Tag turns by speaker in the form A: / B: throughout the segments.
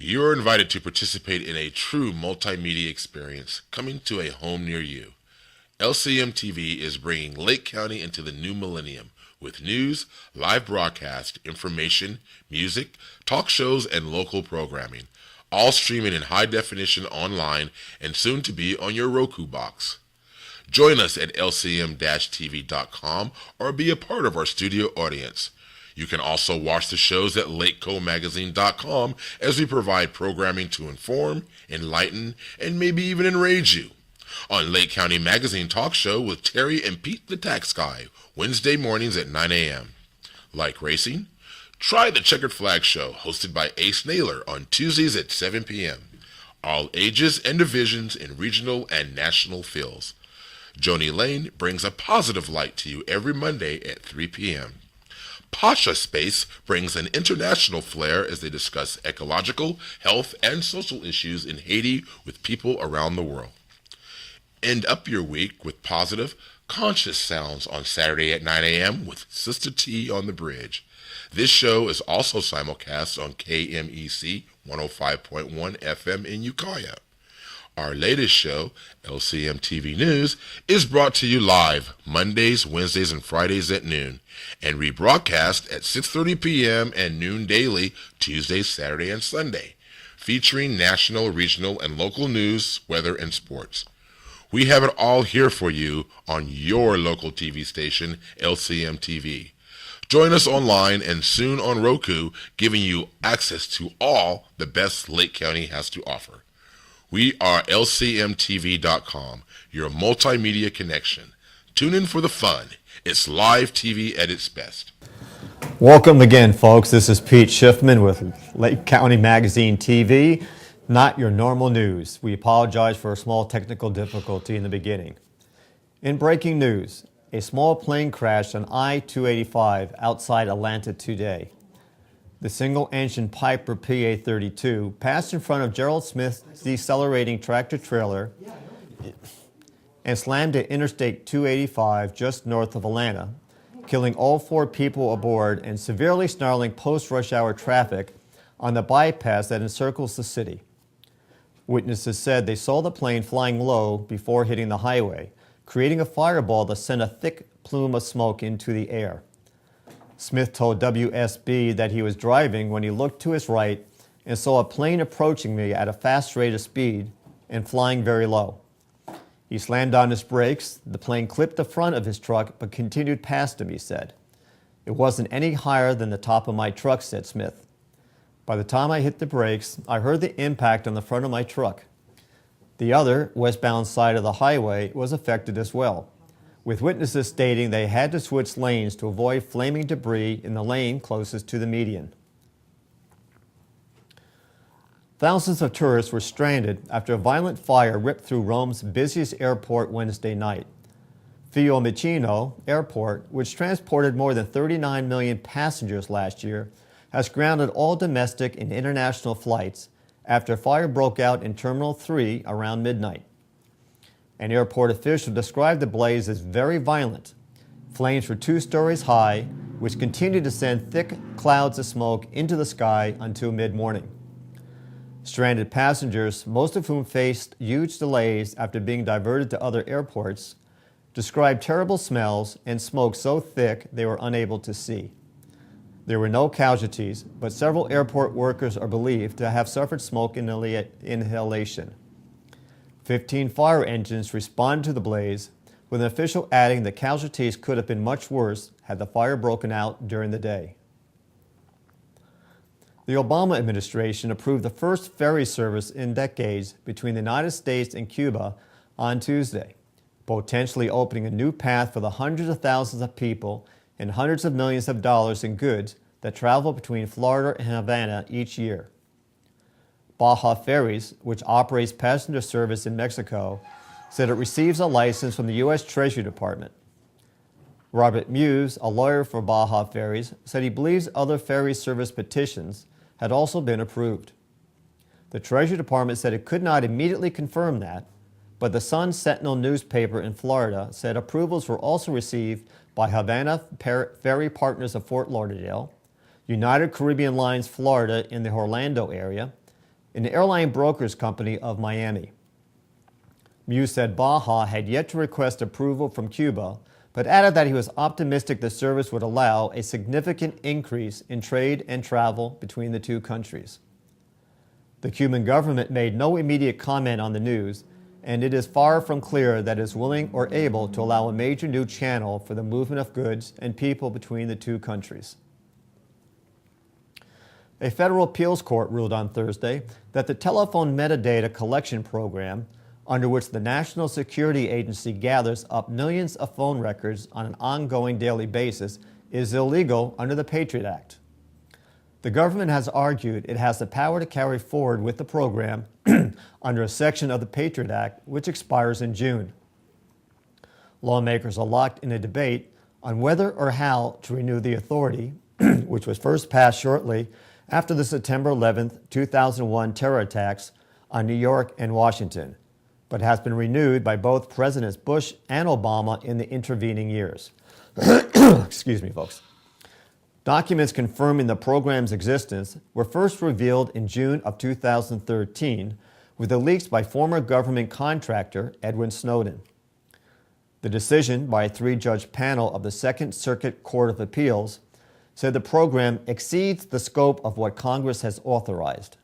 A: You're invited to participate in a true multimedia experience coming to a home near you. LCM TV is bringing Lake County into the new millennium with news, live broadcast, information, music, talk shows, and local programming, all streaming in high definition online and soon to be on your Roku box. Join us at lcm-tv.com or be a part of our studio audience. You can also watch the shows at lakecomagazine.com as we provide programming to inform, enlighten, and maybe even enrage you. On Lake County Magazine Talk Show with Terry and Pete the Tax Guy, Wednesday mornings at 9 a.m. Like racing? Try the Checkered Flag Show, hosted by Ace Naylor on Tuesdays at 7 p.m. All ages and divisions in regional and national fields. Joni Lane brings a positive light to you every Monday at 3 p.m. Pasha Space brings an international flair as they discuss ecological, health, and social issues in Haiti with people around the world. End up your week with positive, conscious sounds on Saturday at 9 a.m. with Sister T on the Bridge. This show is also simulcast on KMEC 105.1 FM in Ukiah. Our latest show, LCM TV News, is brought to you live Mondays, Wednesdays, and Fridays at noon, and rebroadcast at 6:30 p.m. and noon daily, Tuesday, Saturday, and Sunday, featuring national, regional, and local news, weather, and sports. We have it all here for you on your local TV station, LCM TV. Join us online and soon on Roku, giving you access to all the best Lake County has to offer. We are LCMTV.com, your multimedia connection. Tune in for the fun. It's live TV at its best.
B: Welcome again, folks. This is Pete Schiffman with Lake County Magazine TV, not your normal news. We apologize for a small technical difficulty in the beginning. In breaking news, a small plane crashed on I-285 outside Atlanta today. The single-engine Piper PA-32 passed in front of Gerald Smith's decelerating tractor-trailer and slammed at Interstate 285 just north of Atlanta, killing all 4 people aboard and severely snarling post-rush hour traffic on the bypass that encircles the city. Witnesses said they saw the plane flying low before hitting the highway, creating a fireball that sent a thick plume of smoke into the air. Smith told WSB that he was driving when he looked to his right and saw a plane approaching me at a fast rate of speed and flying very low. He slammed on his brakes. The plane clipped the front of his truck but continued past him, he said. It wasn't any higher than the top of my truck, said Smith. By the time I hit the brakes, I heard the impact on the front of my truck. The other, westbound side of the highway was affected as well, with witnesses stating they had to switch lanes to avoid flaming debris in the lane closest to the median. Thousands of tourists were stranded after a violent fire ripped through Rome's busiest airport Wednesday night. Fiumicino Airport, which transported more than 39 million passengers last year, has grounded all domestic and international flights after a fire broke out in Terminal 3 around midnight. An airport official described the blaze as very violent. Flames were 2 stories high, which continued to send thick clouds of smoke into the sky until mid-morning. Stranded passengers, most of whom faced huge delays after being diverted to other airports, described terrible smells and smoke so thick they were unable to see. There were no casualties, but several airport workers are believed to have suffered smoke inhalation. 15 fire engines responded to the blaze, with an official adding that casualties could have been much worse had the fire broken out during the day. The Obama administration approved the first ferry service in decades between the United States and Cuba on Tuesday, potentially opening a new path for the hundreds of thousands of people and hundreds of millions of dollars in goods that travel between Florida and Havana each year. Baja Ferries, which operates passenger service in Mexico, said it receives a license from the U.S. Treasury Department. Robert Muse, a lawyer for Baja Ferries, said he believes other ferry service petitions had also been approved. The Treasury Department said it could not immediately confirm that, but the Sun Sentinel newspaper in Florida said approvals were also received by Havana Ferry Partners of Fort Lauderdale, United Caribbean Lines Florida in the Orlando area, an airline brokers company of Miami. Muse said Baja had yet to request approval from Cuba, but added that he was optimistic the service would allow a significant increase in trade and travel between the two countries. The Cuban government made no immediate comment on the news, and it is far from clear that it is willing or able to allow a major new channel for the movement of goods and people between the two countries. A federal appeals court ruled on Thursday that the telephone metadata collection program, under which the National Security Agency gathers up millions of phone records on an ongoing daily basis, is illegal under the Patriot Act. The government has argued it has the power to carry forward with the program under a section of the Patriot Act, which expires in June. Lawmakers are locked in a debate on whether or how to renew the authority, which was first passed shortly after the September 11, 2001 terror attacks on New York and Washington, but has been renewed by both Presidents Bush and Obama in the intervening years. Excuse me, folks. Documents confirming the program's existence were first revealed in June of 2013 with the leaks by former government contractor Edwin Snowden. The decision by a three-judge panel of the Second Circuit Court of Appeals said the program exceeds the scope of what Congress has authorized.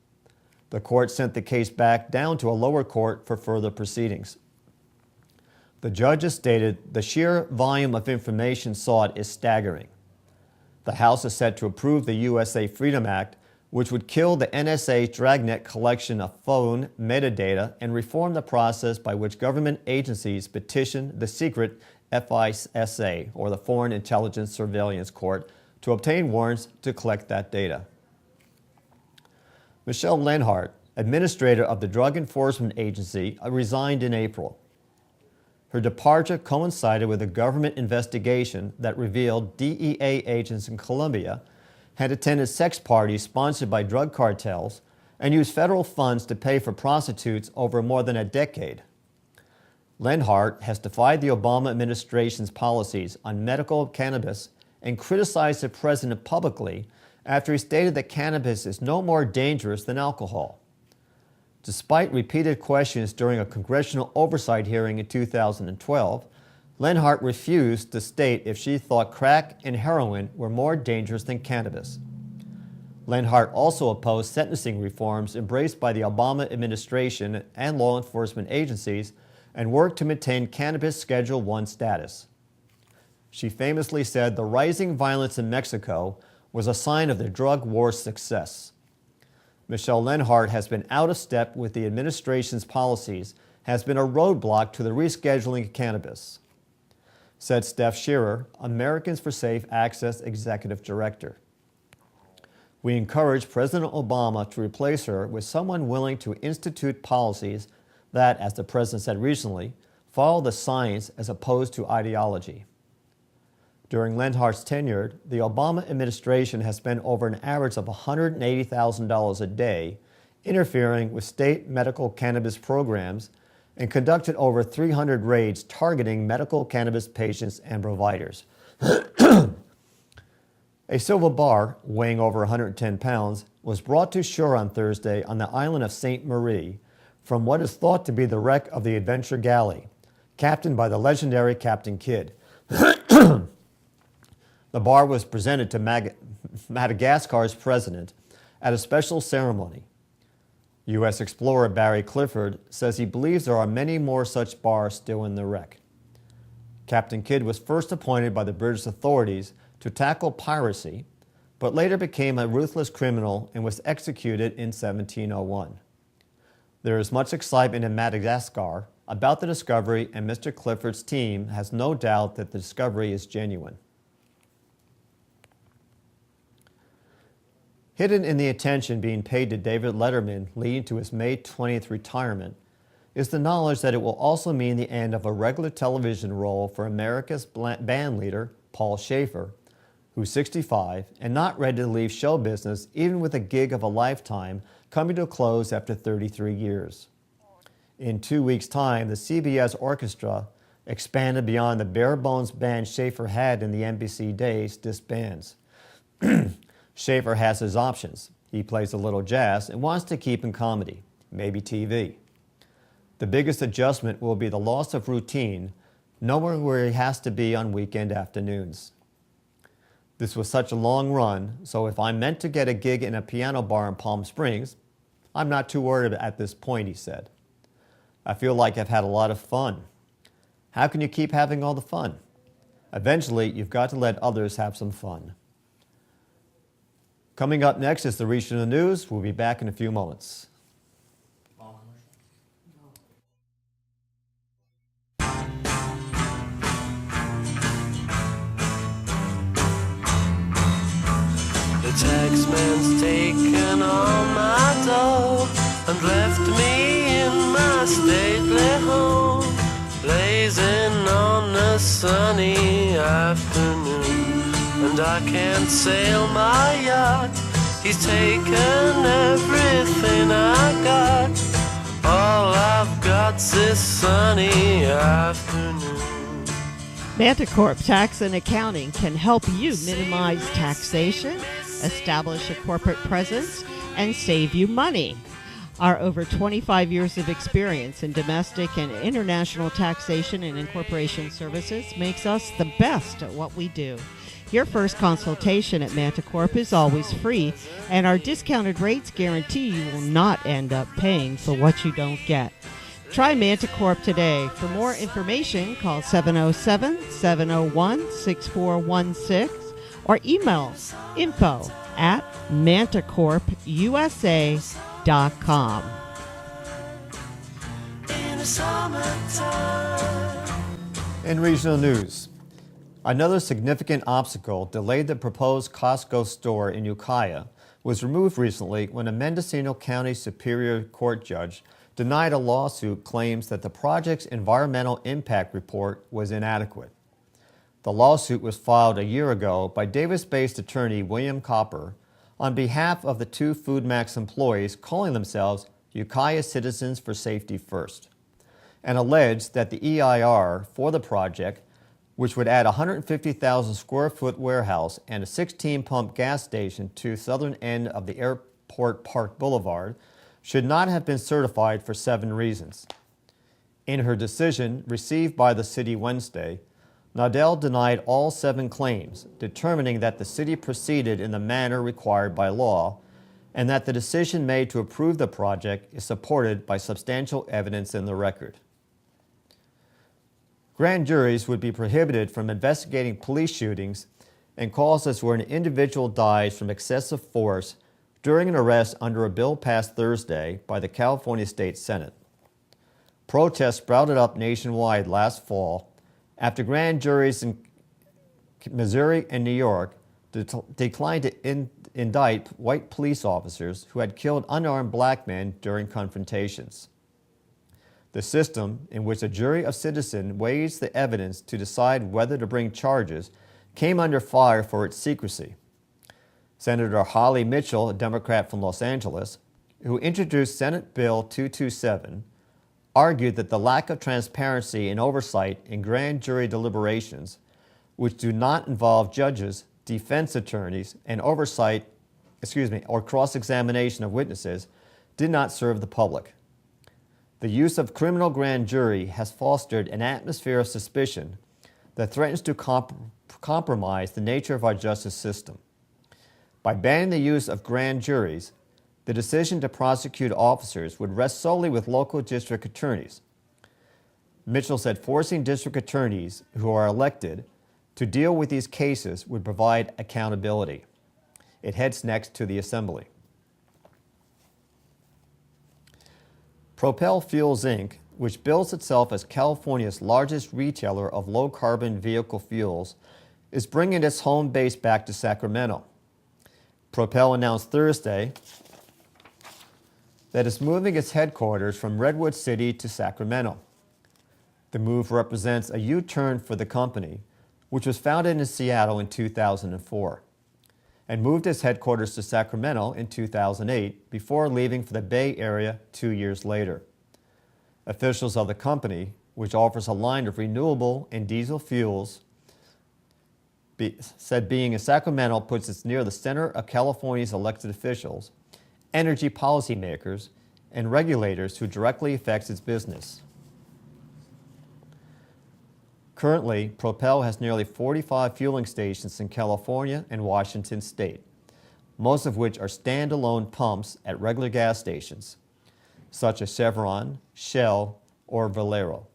B: The court sent the case back down to a lower court for further proceedings. The judges stated the sheer volume of information sought is staggering. The House is set to approve the USA Freedom Act, which would kill the NSA's dragnet collection of phone metadata and reform the process by which government agencies petition the secret FISA, or the Foreign Intelligence Surveillance Court, to obtain warrants to collect that data. Michelle Lenhart, administrator of the Drug Enforcement Agency, resigned in April. Her departure coincided with a government investigation that revealed DEA agents in Colombia had attended sex parties sponsored by drug cartels and used federal funds to pay for prostitutes over more than a decade. Lenhart has defied the Obama administration's policies on medical cannabis and criticized the president publicly after he stated that cannabis is no more dangerous than alcohol. Despite repeated questions during a congressional oversight hearing in 2012, Lenhart refused to state if she thought crack and heroin were more dangerous than cannabis. Lenhart also opposed sentencing reforms embraced by the Obama administration and law enforcement agencies and worked to maintain cannabis Schedule I status. She famously said the rising violence in Mexico was a sign of the drug war's success. Michelle Lenhart has been out of step with the administration's policies, has been a roadblock to the rescheduling of cannabis, said Steph Shearer, Americans for Safe Access Executive Director. We encourage President Obama to replace her with someone willing to institute policies that, as the president said recently, follow the science as opposed to ideology. During Lenhart's tenure, the Obama administration has spent over an average of $180,000 a day interfering with state medical cannabis programs and conducted over 300 raids targeting medical cannabis patients and providers. A silver bar, weighing over 110 pounds, was brought to shore on Thursday on the island of Sainte Marie from what is thought to be the wreck of the Adventure Galley, captained by the legendary Captain Kidd. The bar was presented to Madagascar's president at a special ceremony. U.S. explorer Barry Clifford says he believes there are many more such bars still in the wreck. Captain Kidd was first appointed by the British authorities to tackle piracy, but later became a ruthless criminal and was executed in 1701. There is much excitement in Madagascar about the discovery, and Mr. Clifford's team has no doubt that the discovery is genuine. Hidden in the attention being paid to David Letterman leading to his May 20th retirement is the knowledge that it will also mean the end of a regular television role for America's band leader, Paul Shaffer, who's 65 and not ready to leave show business even with a gig of a lifetime coming to a close after 33 years. In 2 weeks' time, the CBS Orchestra, expanded beyond the bare-bones band Shaffer had in the NBC days, disbands. Shaffer has his options. He plays a little jazz and wants to keep in comedy, maybe TV. The biggest adjustment will be the loss of routine, knowing where he has to be on weekend afternoons. This was such a long run, so if I'm meant to get a gig in a piano bar in Palm Springs, I'm not too worried at this point, he said. I feel like I've had a lot of fun. How can you keep having all the fun? Eventually, you've got to let others have some fun. Coming up next is the regional news. We'll be back in a few moments.
C: The taxman's taken all my dough and left me in my stately home, blazing on a sunny afternoon. And I can't sail my yacht, he's taken everything I got. All I've got's this sunny afternoon.
D: Manticorp Tax and Accounting can help you minimize taxation, establish a corporate presence, and save you money. Our over 25 years of experience in domestic and international taxation and incorporation services makes us the best at what we do. Your first consultation at Manticorp is always free, and our discounted rates guarantee you will not end up paying for what you don't get. Try Manticorp today. For more information, call 707-701-6416 or email info@manticorpusa.com.
B: In regional news, another significant obstacle delayed the proposed Costco store in Ukiah was removed recently when a Mendocino County Superior Court judge denied a lawsuit claims that the project's environmental impact report was inadequate. The lawsuit was filed a year ago by Davis-based attorney William Copper on behalf of the two FoodMax employees calling themselves Ukiah Citizens for Safety First, and alleged that the EIR for the project, which would add a 150,000 square foot warehouse and a 16-pump gas station to the southern end of the Airport Park Boulevard, should not have been certified for 7 reasons. In her decision, received by the city Wednesday, Nadell denied all 7 claims, determining that the city proceeded in the manner required by law and that the decision made to approve the project is supported by substantial evidence in the record. Grand juries would be prohibited from investigating police shootings and causes where an individual dies from excessive force during an arrest under a bill passed Thursday by the California State Senate. Protests sprouted up nationwide last fall after grand juries in Missouri and New York declined to indict white police officers who had killed unarmed black men during confrontations. The system in which a jury of citizens weighs the evidence to decide whether to bring charges came under fire for its secrecy. Senator Holly Mitchell, a Democrat from Los Angeles, who introduced Senate Bill 227, argued that the lack of transparency and oversight in grand jury deliberations, which do not involve judges, defense attorneys, and or cross-examination of witnesses, did not serve the public. The use of criminal grand jury has fostered an atmosphere of suspicion that threatens to compromise the nature of our justice system. By banning the use of grand juries, the decision to prosecute officers would rest solely with local district attorneys. Mitchell said forcing district attorneys who are elected to deal with these cases would provide accountability. It heads next to the Assembly. Propel Fuels Inc., which bills itself as California's largest retailer of low-carbon vehicle fuels, is bringing its home base back to Sacramento. Propel announced Thursday that it's moving its headquarters from Redwood City to Sacramento. The move represents a U-turn for the company, which was founded in Seattle in 2004, and moved its headquarters to Sacramento in 2008 before leaving for the Bay Area 2 years later. Officials of the company, which offers a line of renewable and diesel fuels, said being in Sacramento puts it near the center of California's elected officials, energy policymakers, and regulators who directly affects its business. Currently, Propel has nearly 45 fueling stations in California and Washington state, most of which are standalone pumps at regular gas stations, such as Chevron, Shell, or Valero.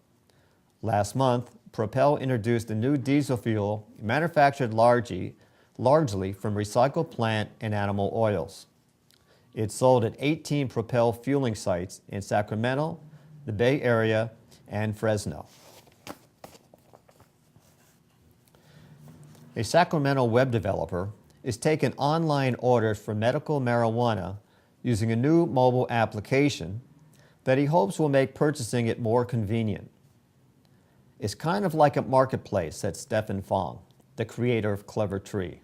B: Last month, Propel introduced a new diesel fuel manufactured largely from recycled plant and animal oils. It's sold at 18 Propel fueling sites in Sacramento, the Bay Area, and Fresno. A Sacramento web developer is taking online orders for medical marijuana using a new mobile application that he hopes will make purchasing it more convenient. It's kind of like a marketplace, said Stephen Fong, the creator of Clever Tree.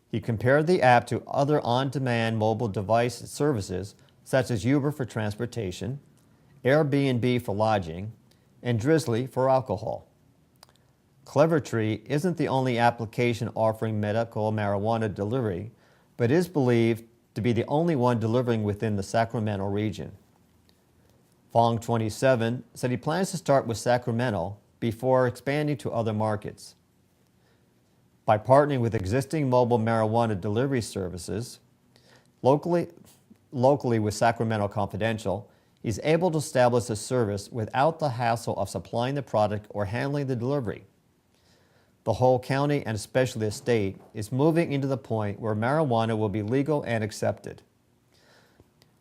B: He compared the app to other on-demand mobile device services such as Uber for transportation, Airbnb for lodging, and Drizzly for alcohol. Clever Tree isn't the only application offering medical marijuana delivery, but is believed to be the only one delivering within the Sacramento region. Fong, 27, said he plans to start with Sacramento before expanding to other markets. By partnering with existing mobile marijuana delivery services, locally with Sacramento Confidential, he's able to establish a service without the hassle of supplying the product or handling the delivery. The whole county, and especially the state, is moving into the point where marijuana will be legal and accepted.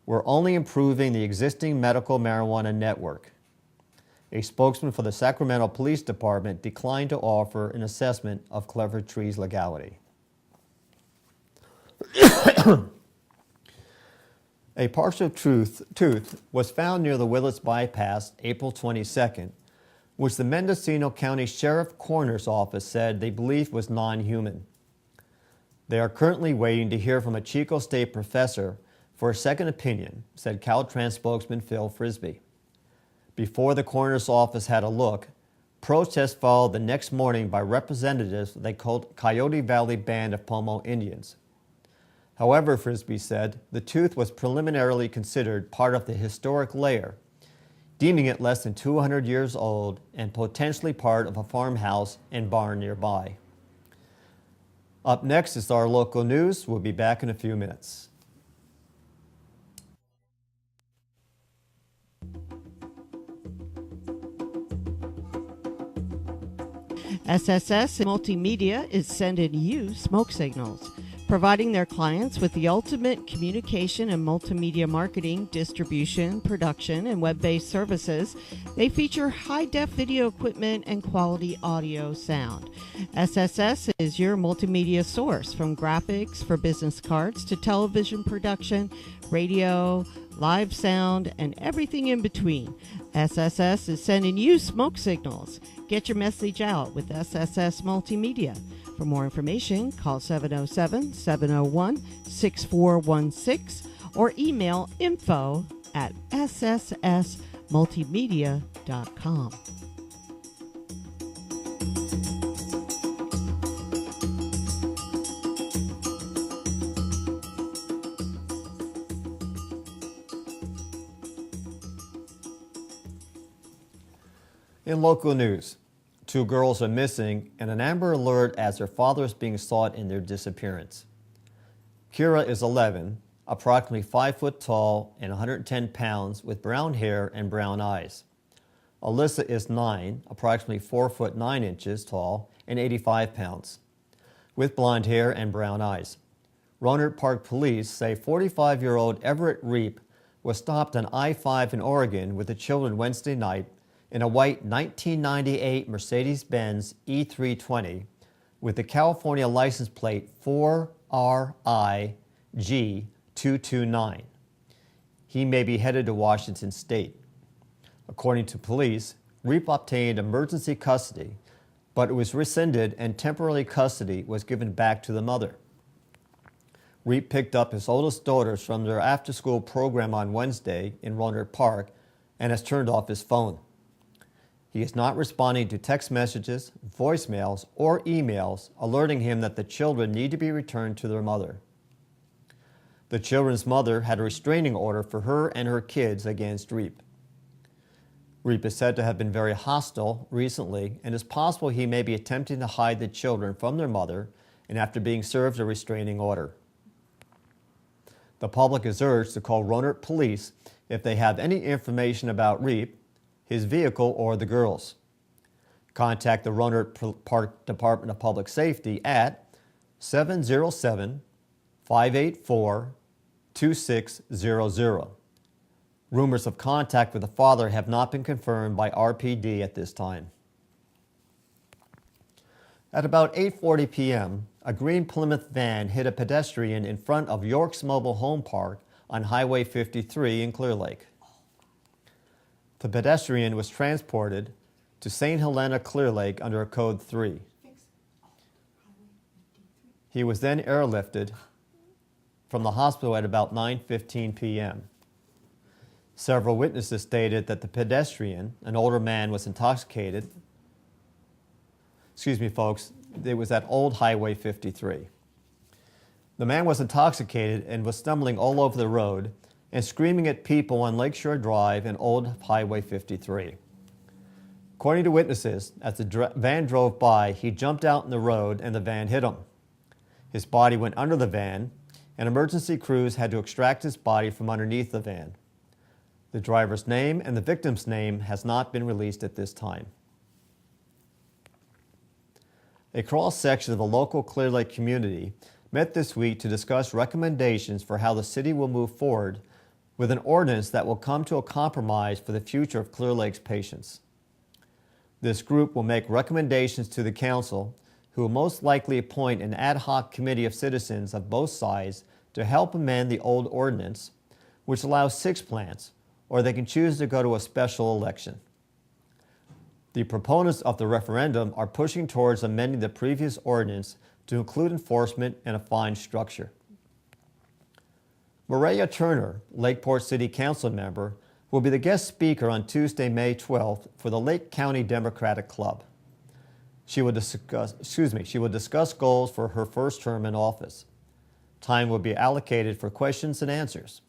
B: We're only improving the existing medical marijuana network. A spokesman for the Sacramento Police Department declined to offer an assessment of Clever Tree's legality. A partial tooth was found near the Willits Bypass April 22nd, which the Mendocino County Sheriff Coroner's Office said they believe was non-human. They are currently waiting to hear from a Chico State professor for a second opinion, said Caltrans spokesman Phil Frisbee. Before the coroner's office had a look, protests followed the next morning by representatives they called Coyote Valley Band of Pomo Indians. However, Frisbee said, the tooth was preliminarily considered part of the historic layer, deeming it less than 200 years old and potentially part of a farmhouse and barn nearby. Up next is our local news. We'll be back in a few minutes.
D: SSS Multimedia is sending you smoke signals, providing their clients with the ultimate communication and multimedia marketing, distribution, production, and web-based services. They feature high-def video equipment and quality audio sound. SSS is your multimedia source, from graphics for business cards to television production, radio, live sound, and everything in between. SSS is sending you smoke signals. Get your message out with SSS Multimedia. For more information, call 707-701-6416 or email info@sssmultimedia.com.
B: In local news, 2 girls are missing and an Amber Alert as their father is being sought in their disappearance. Kira is 11, approximately 5 foot tall and 110 pounds with brown hair and brown eyes. Alyssa is 9, approximately 4 foot 9 inches tall and 85 pounds, with blonde hair and brown eyes. Rohnert Park police say 45-year-old Everett Reap was stopped on I-5 in Oregon with the children Wednesday night in a white 1998 Mercedes-Benz E320 with the California license plate 4RIG229. He may be headed to Washington State. According to police, Reap obtained emergency custody, but it was rescinded and temporary custody was given back to the mother. Reap picked up his oldest daughters from their after-school program on Wednesday in Rohnert Park and has turned off his phone. He is not responding to text messages, voicemails, or emails alerting him that the children need to be returned to their mother. The children's mother had a restraining order for her and her kids against Reap. Reap is said to have been very hostile recently, and it's possible he may be attempting to hide the children from their mother and after being served a restraining order. The public is urged to call Roanoke Police if they have any information about Reap, his vehicle, or the girls. Contact the Roanoke Park Department of Public Safety at 707-584-2600. Rumors of contact with the father have not been confirmed by RPD at this time. At about 8:40 p.m., a green Plymouth van hit a pedestrian in front of York's Mobile Home Park on Highway 53 in Clear Lake. The pedestrian was transported to St. Helena Clear Lake under a Code 3. He was then airlifted from the hospital at about 9:15 p.m. Several witnesses stated that the pedestrian, an older man, was intoxicated. Excuse me, folks, it was at Old Highway 53. The man was intoxicated and was stumbling all over the road and screaming at people on Lakeshore Drive and Old Highway 53. According to witnesses, as the van drove by, he jumped out in the road and the van hit him. His body went under the van, and emergency crews had to extract his body from underneath the van. The driver's name and the victim's name has not been released at this time. A cross-section of the local Clear Lake community met this week to discuss recommendations for how the city will move forward with an ordinance that will come to a compromise for the future of Clear Lake's patients. This group will make recommendations to the council, who will most likely appoint an ad hoc committee of citizens of both sides to help amend the old ordinance, which allows 6 plants, or they can choose to go to a special election. The proponents of the referendum are pushing towards amending the previous ordinance to include enforcement and a fine structure. Maria Turner, Lakeport City Council member, will be the guest speaker on Tuesday, May 12th for the Lake County Democratic Club. She will discuss goals for her first term in office. Time will be allocated for questions and answers.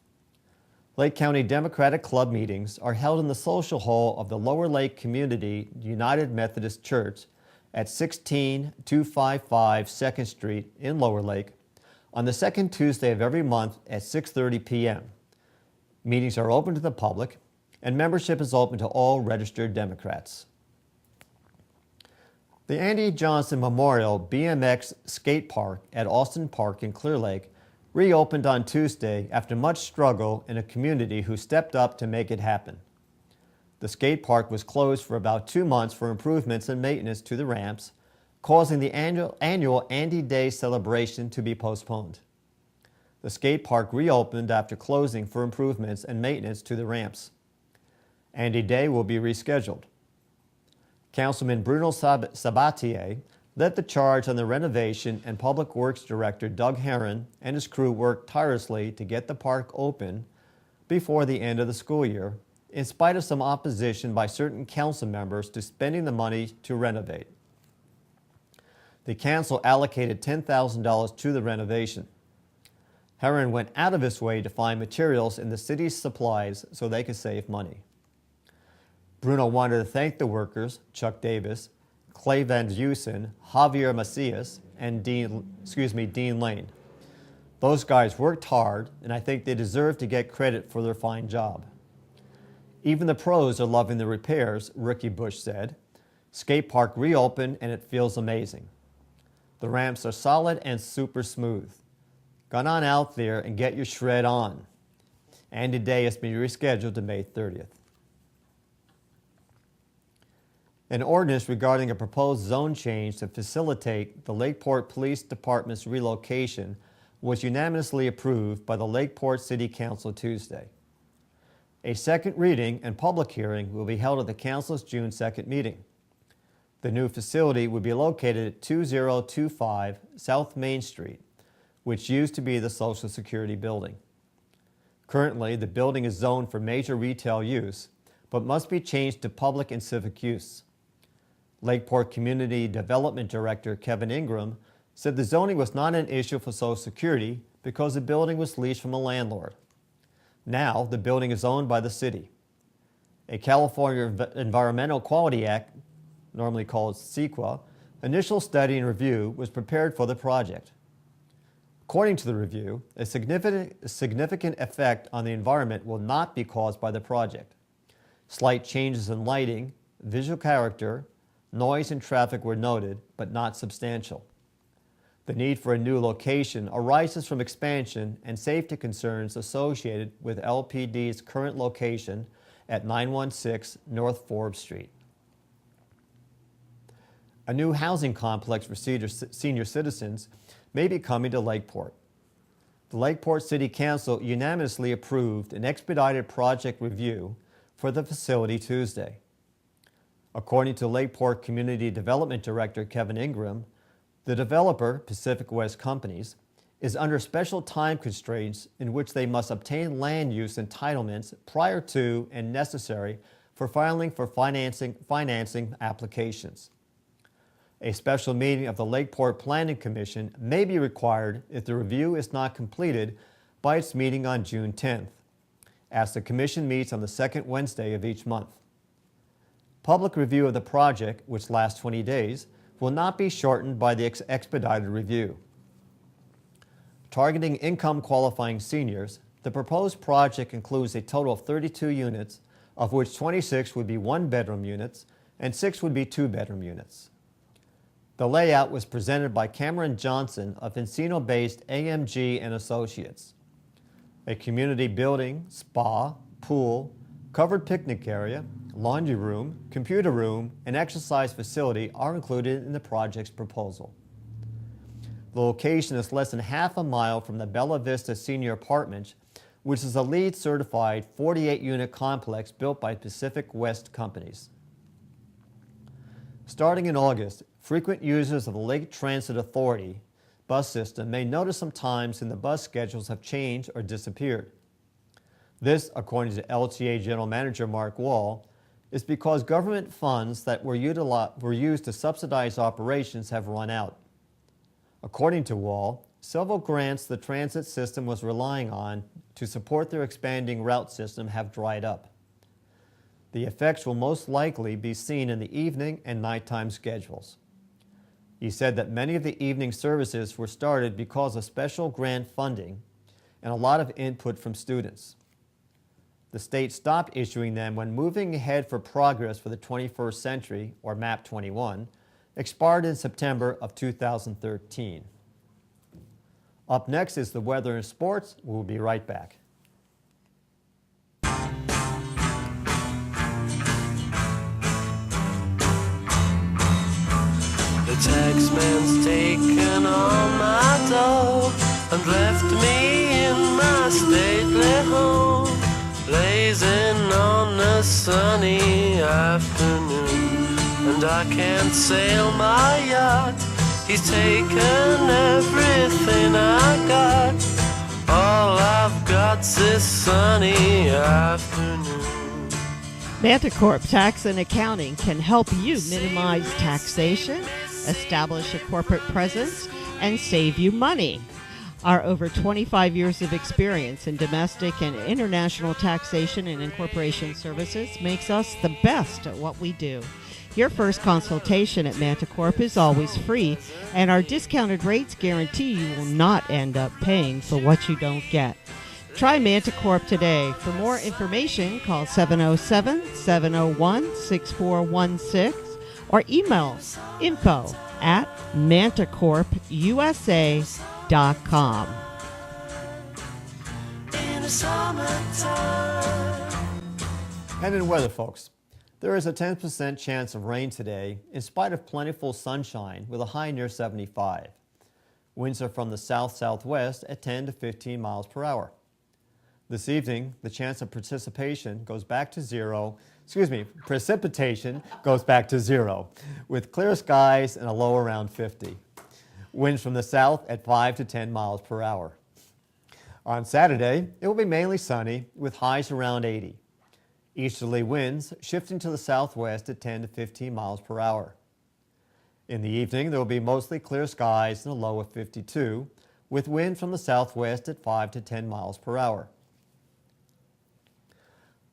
B: Lake County Democratic Club meetings are held in the social hall of the Lower Lake Community United Methodist Church at 16255 2nd Street in Lower Lake on the second Tuesday of every month at 6:30 p.m. Meetings are open to the public, and membership is open to all registered Democrats. The Andy Johnson Memorial BMX Skate Park at Austin Park in Clear Lake reopened on Tuesday after much struggle in a community who stepped up to make it happen. The skate park was closed for about 2 months for improvements and maintenance to the ramps, causing the annual Andy Day celebration to be postponed. The skate park reopened after closing for improvements and maintenance to the ramps. Andy Day will be rescheduled. Councilman Bruno Sabatier led the charge on the renovation, and Public Works Director Doug Herron and his crew worked tirelessly to get the park open before the end of the school year, in spite of some opposition by certain council members to spending the money to renovate. The council allocated $10,000 to the renovation. Herron went out of his way to find materials in the city's supplies so they could save money. Bruno wanted to thank the workers, Chuck Davis, Clay Van Dusen, Javier Macias, and Dean Lane. Those guys worked hard, and I think they deserve to get credit for their fine job. Even the pros are loving the repairs, Ricky Bush said. Skate park reopened, and it feels amazing. The ramps are solid and super smooth. Get on out there and get your shred on. And today has been rescheduled to May 30th. An ordinance regarding a proposed zone change to facilitate the Lakeport Police Department's relocation was unanimously approved by the Lakeport City Council Tuesday. A second reading and public hearing will be held at the Council's June 2nd meeting. The new facility would be located at 2025 South Main Street, which used to be the Social Security building. Currently, the building is zoned for major retail use, but must be changed to public and civic use. Lakeport Community Development Director Kevin Ingram said the zoning was not an issue for Social Security because the building was leased from a landlord. Now, the building is owned by the city. A California Environmental Quality Act, normally called CEQA, initial study and review was prepared for the project. According to the review, a significant effect on the environment will not be caused by the project. Slight changes in lighting, visual character, noise and traffic were noted, but not substantial. The need for a new location arises from expansion and safety concerns associated with LPD's current location at 916 North Forbes Street. A new housing complex for senior citizens may be coming to Lakeport. The Lakeport City Council unanimously approved an expedited project review for the facility Tuesday. According to Lakeport Community Development Director Kevin Ingram, the developer, Pacific West Companies, is under special time constraints in which they must obtain land use entitlements prior to and necessary for filing for financing applications. A special meeting of the Lakeport Planning Commission may be required if the review is not completed by its meeting on June 10th, as the commission meets on the second Wednesday of each month. Public review of the project, which lasts 20 days, will not be shortened by the expedited review. Targeting income qualifying seniors, the proposed project includes a total of 32 units, of which 26 would be one-bedroom units and 6 would be two-bedroom units. The layout was presented by Cameron Johnson of Encino-based AMG and Associates. A community building, spa, pool, covered picnic area, laundry room, computer room, and exercise facility are included in the project's proposal. The location is less than half a mile from the Bella Vista Senior Apartments, which is a LEED certified 48-unit complex built by Pacific West Companies. Starting in August, frequent users of the Lake Transit Authority bus system may notice some times when the bus schedules have changed or disappeared. This, according to LTA General Manager Mark Wall, is because government funds that were used to subsidize operations have run out. According to Wall, several grants the transit system was relying on to support their expanding route system have dried up. The effects will most likely be seen in the evening and nighttime schedules. He said that many of the evening services were started because of special grant funding and a lot of input from students. The state stopped issuing them when Moving Ahead for Progress for the 21st Century, or MAP 21, expired in September of 2013. Up next is the weather and sports. We'll be right back.
C: The taxman's taken all my dough and left me in my stately home, blazing on a sunny afternoon. And I can't sail my yacht, he's taken everything I got. All I've got's this sunny afternoon.
D: Manticorp Tax and Accounting can help you minimize taxation, establish a corporate presence, and save you money. Our over 25 years of experience in domestic and international taxation and incorporation services makes us the best at what we do. Your first consultation at Manticorp is always free, and our discounted rates guarantee you will not end up paying for what you don't get. Try Manticorp today. For more information, call 707-701-6416 or email info@manticorpusa.com.
C: In the summertime.
B: And in weather, folks, there is a 10% chance of rain today in spite of plentiful sunshine with a high near 75. Winds are from the south-southwest at 10 to 15 miles per hour. This evening, the chance of precipitation goes back to zero, with clear skies and a low around 50. Winds from the south at 5 to 10 miles per hour. On Saturday, it will be mainly sunny with highs around 80. Easterly winds shifting to the southwest at 10 to 15 miles per hour. In the evening, there will be mostly clear skies and a low of 52, with wind from the southwest at 5 to 10 miles per hour.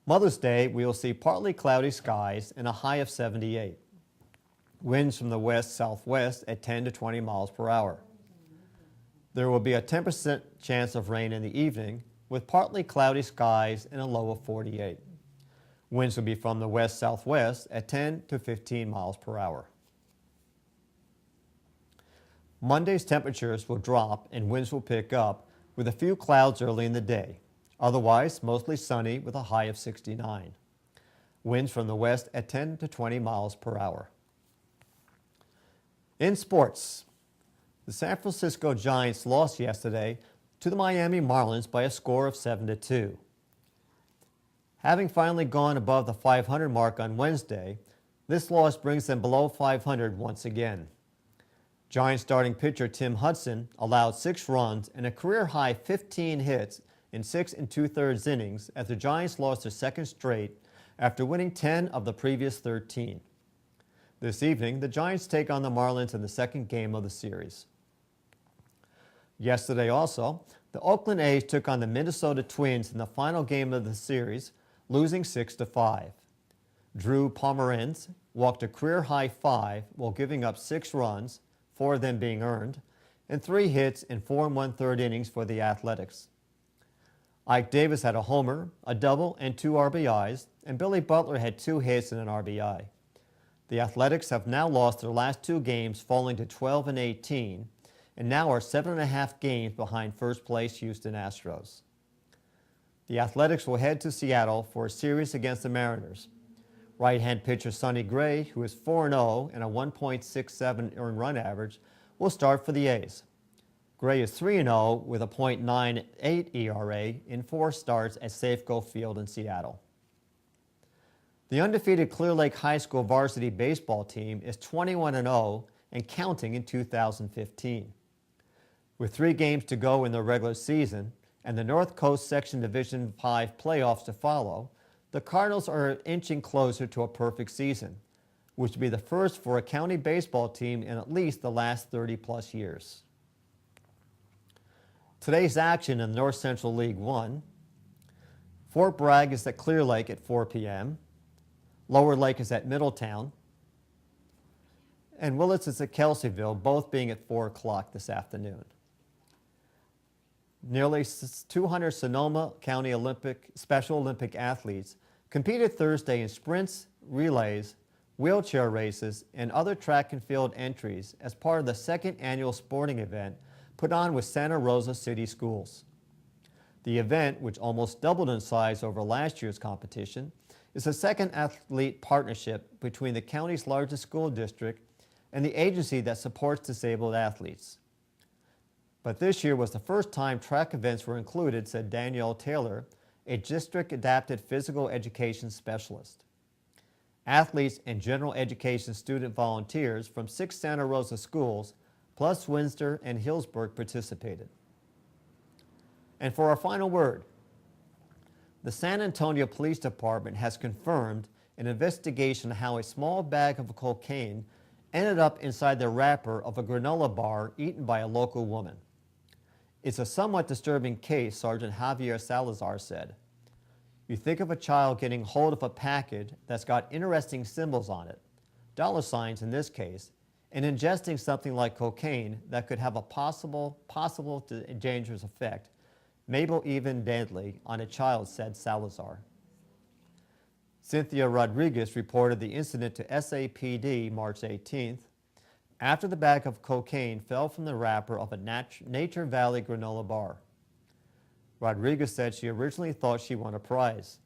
B: Mother's Day, we will see partly cloudy skies and a high of 78. Winds from the west-southwest at 10 to 20 miles per hour. There will be a 10% chance of rain in the evening, with partly cloudy skies and a low of 48. Winds will be from the west-southwest at 10 to 15 miles per hour. Monday's temperatures will drop and winds will pick up with a few clouds early in the day. Otherwise, mostly sunny with a high of 69. Winds from the west at 10 to 20 miles per hour. In sports, the San Francisco Giants lost yesterday to the Miami Marlins by a score of 7-2. Having finally gone above the 500 mark on Wednesday, this loss brings them below 500 once again. Giants starting pitcher Tim Hudson allowed 6 runs and a career-high 15 hits in 6 2/3 innings as the Giants lost their second straight after winning 10 of the previous 13. This evening, the Giants take on the Marlins in the second game of the series. Yesterday also, the Oakland A's took on the Minnesota Twins in the final game of the series, losing 6-5. Drew Pomeranz walked a career-high 5 while giving up 6 runs, 4 of them being earned, and 3 hits in 4 1/3 innings for the Athletics. Ike Davis had a homer, a double, and 2 RBIs, and Billy Butler had 2 hits and an RBI. The Athletics have now lost their last 2 games, falling to 12-18, and now are 7.5 games behind first-place Houston Astros. The Athletics will head to Seattle for a series against the Mariners. Right-hand pitcher Sonny Gray, who is 4-0 and a 1.67 earned run average, will start for the A's. Gray is 3-0 with a .98 ERA in 4 starts at Safeco Field in Seattle. The undefeated Clear Lake High School varsity baseball team is 21-0 and counting in 2015. With 3 games to go in the regular season and the North Coast Section Division 5 playoffs to follow, the Cardinals are inching closer to a perfect season, which would be the first for a county baseball team in at least the last 30-plus years. Today's action in North Central League 1. Fort Bragg is at Clear Lake at 4 p.m. Lower Lake is at Middletown. And Willits is at Kelseyville, both being at 4 o'clock this afternoon. Nearly 200 Sonoma County Special Olympic athletes competed Thursday in sprints, relays, wheelchair races, and other track and field entries as part of the 2nd annual sporting event put on with Santa Rosa City Schools. The event, which almost doubled in size over last year's competition, is the second athlete partnership between the county's largest school district and the agency that supports disabled athletes. But this year was the first time track events were included, said Danielle Taylor, a district-adapted physical education specialist. Athletes and general education student volunteers from 6 Santa Rosa schools, plus Windsor and Hillsburg, participated. And for our final word, the San Antonio Police Department has confirmed an investigation on how a small bag of cocaine ended up inside the wrapper of a granola bar eaten by a local woman. It's a somewhat disturbing case, Sergeant Javier Salazar said. You think of a child getting hold of a package that's got interesting symbols on it, dollar signs in this case, and ingesting something like cocaine that could have a possible dangerous effect, maybe even deadly, on a child, said Salazar. Cynthia Rodriguez reported the incident to SAPD March 18th after the bag of cocaine fell from the wrapper of a Nature Valley granola bar. Rodriguez said she originally thought she won a prize.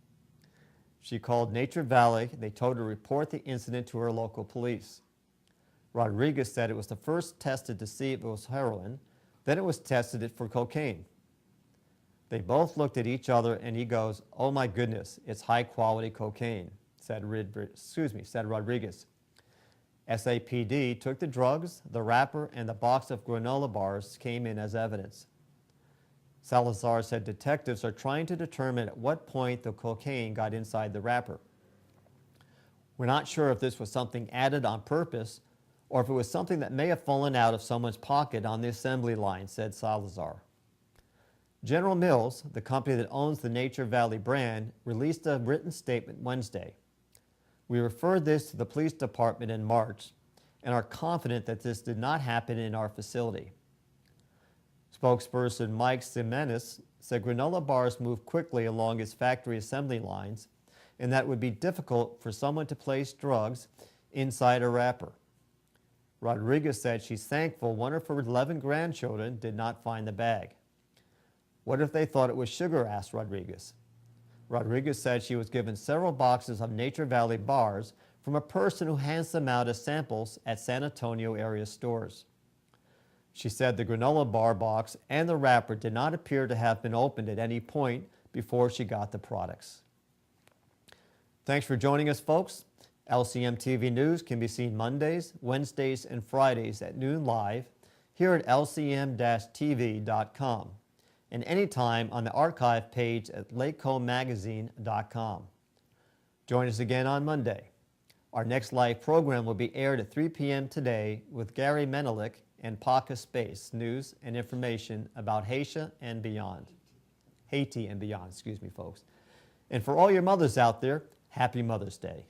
B: She called Nature Valley. They told her to report the incident to her local police. Rodriguez said it was the first tested to see if it was heroin, then it was tested for cocaine. They both looked at each other and he goes, "Oh my goodness, it's high quality cocaine," said Rodriguez. SAPD took the drugs, the wrapper, and the box of granola bars came in as evidence. Salazar said detectives are trying to determine at what point the cocaine got inside the wrapper. We're not sure if this was something added on purpose or if it was something that may have fallen out of someone's pocket on the assembly line, said Salazar. General Mills, the company that owns the Nature Valley brand, released a written statement Wednesday. We referred this to the police department in March and are confident that this did not happen in our facility. Spokesperson Mike Ximenes said granola bars move quickly along its factory assembly lines and that it would be difficult for someone to place drugs inside a wrapper. Rodriguez said she's thankful one of her 11 grandchildren did not find the bag. What if they thought it was sugar, asked Rodriguez. Rodriguez said she was given several boxes of Nature Valley bars from a person who hands them out as samples at San Antonio area stores. She said the granola bar box and the wrapper did not appear to have been opened at any point before she got the products. Thanks for joining us, folks. LCM TV News can be seen Mondays, Wednesdays, and Fridays at noon live here at lcm-tv.com and anytime on the archive page at lakecomagazine.com. Join us again on Monday. Our next live program will be aired at 3 p.m. today with Gary Menelik and Paca Space news and information about Haiti and beyond. Haiti and beyond, excuse me, folks. And for all your mothers out there, happy Mother's Day.